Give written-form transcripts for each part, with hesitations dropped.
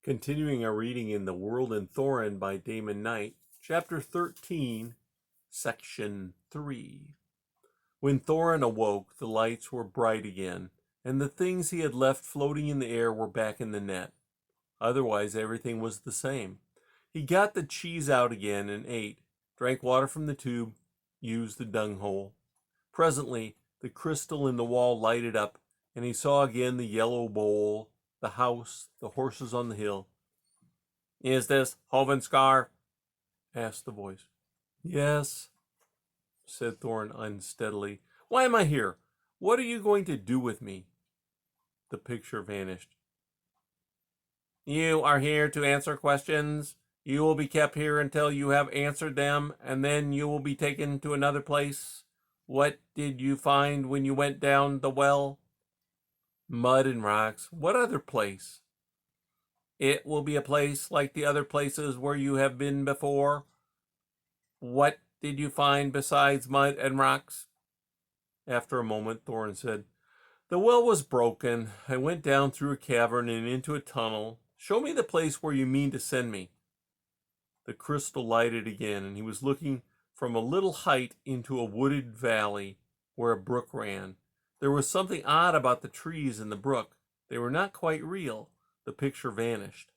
Continuing our reading in The World and Thorinn by Damon Knight, Chapter 13, Section 3. When Thorinn awoke, the lights were bright again, and the things he had left floating in the air were back in the net. Otherwise, everything was the same. He got the cheese out again and ate, drank water from the tube, used the dung hole. Presently, the crystal in the wall lighted up, and he saw again the yellow bowl, the house, the horses on the hill. "Is this Hovenskar?" asked the voice. "Yes," said Thorinn unsteadily. "Why am I here? What are you going to do with me?" The picture vanished. "You are here to answer questions. You will be kept here until you have answered them, and then you will be taken to another place. What did you find when you went down the well?" "Mud and rocks. What other place?" "It will be a place like the other places where you have been before. What did you find besides mud and rocks?" After a moment, Thorinn said, "The well was broken. I went down through a cavern and into a tunnel. Show me the place where you mean to send me." The crystal lighted again, and he was looking from a little height into a wooded valley where a brook ran. There was something odd about the trees in the brook. They were not quite real. The picture vanished.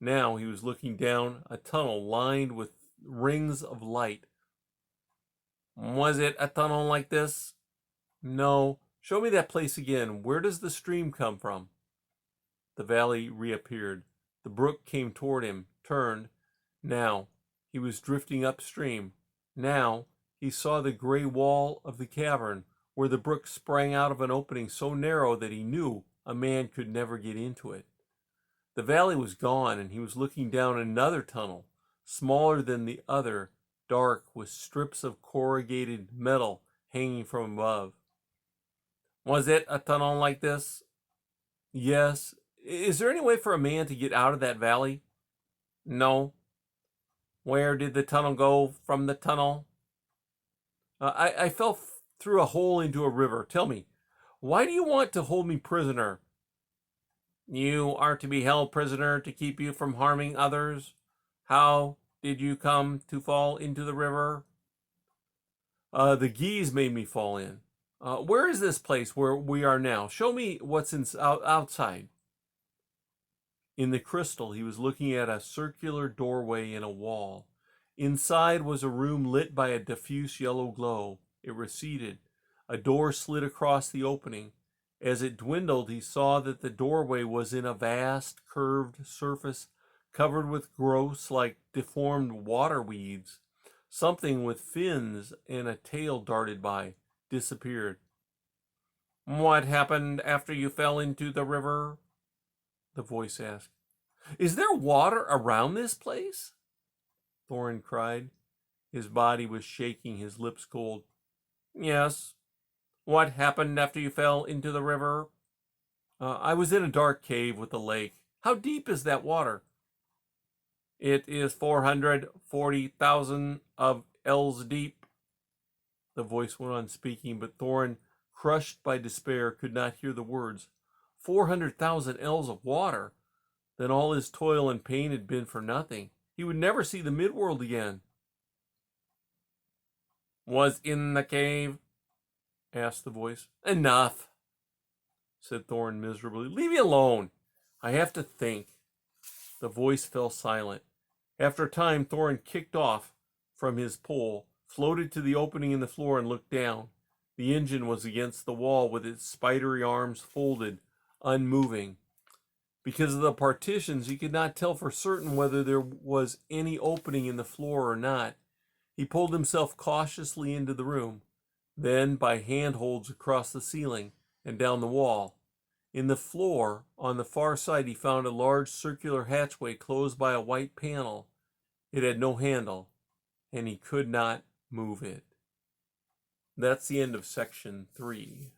Now he was looking down a tunnel lined with rings of light. "Was it a tunnel like this?" "No. Show me that place again. Where does the stream come from?" The valley reappeared. The brook came toward him, turned. Now he was drifting upstream. Now he saw the gray wall of the cavern, where the brook sprang out of an opening so narrow that he knew a man could never get into it. The valley was gone, and he was looking down another tunnel, smaller than the other, dark, with strips of corrugated metal hanging from above. "Was it a tunnel like this?" "Yes. Is there any way for a man to get out of that valley?" "No." "Where did the tunnel go from the tunnel?" I fell through a hole into a river. Tell me, why do you want to hold me prisoner?" "You are to be held prisoner to keep you from harming others. How did you come to fall into the river?" The geese made me fall in." Where is this place where we are now? Show me what's outside." In the crystal, he was looking at a circular doorway in a wall. Inside was a room lit by a diffuse yellow glow. It receded. A door slid across the opening. As it dwindled, he saw that the doorway was in a vast curved surface covered with growths like deformed water weeds. Something with fins and a tail darted by, disappeared. "What happened after you fell into the river?" the voice asked. "Is there water around this place?" Thorinn cried. His body was shaking, his lips cold. "Yes. What happened after you fell into the river?" I was in a dark cave with a lake. How deep is that water?" "It is 440,000 of ells deep." The voice went on speaking, but Thorinn, crushed by despair, could not hear the words. 400,000 ells of water? Then all his toil and pain had been for nothing. He would never see the midworld again. "Was in the cave?" asked the voice. "Enough," said Thorinn miserably. "Leave me alone. I have to think." The voice fell silent. After a time, Thorinn kicked off from his pole, floated to the opening in the floor, and looked down. The engine was against the wall with its spidery arms folded, unmoving. Because of the partitions, he could not tell for certain whether there was any opening in the floor or not. He pulled himself cautiously into the room, then by handholds across the ceiling and down the wall. In the floor, on the far side, he found a large circular hatchway closed by a white panel. It had no handle, and he could not move it. That's the end of section 3.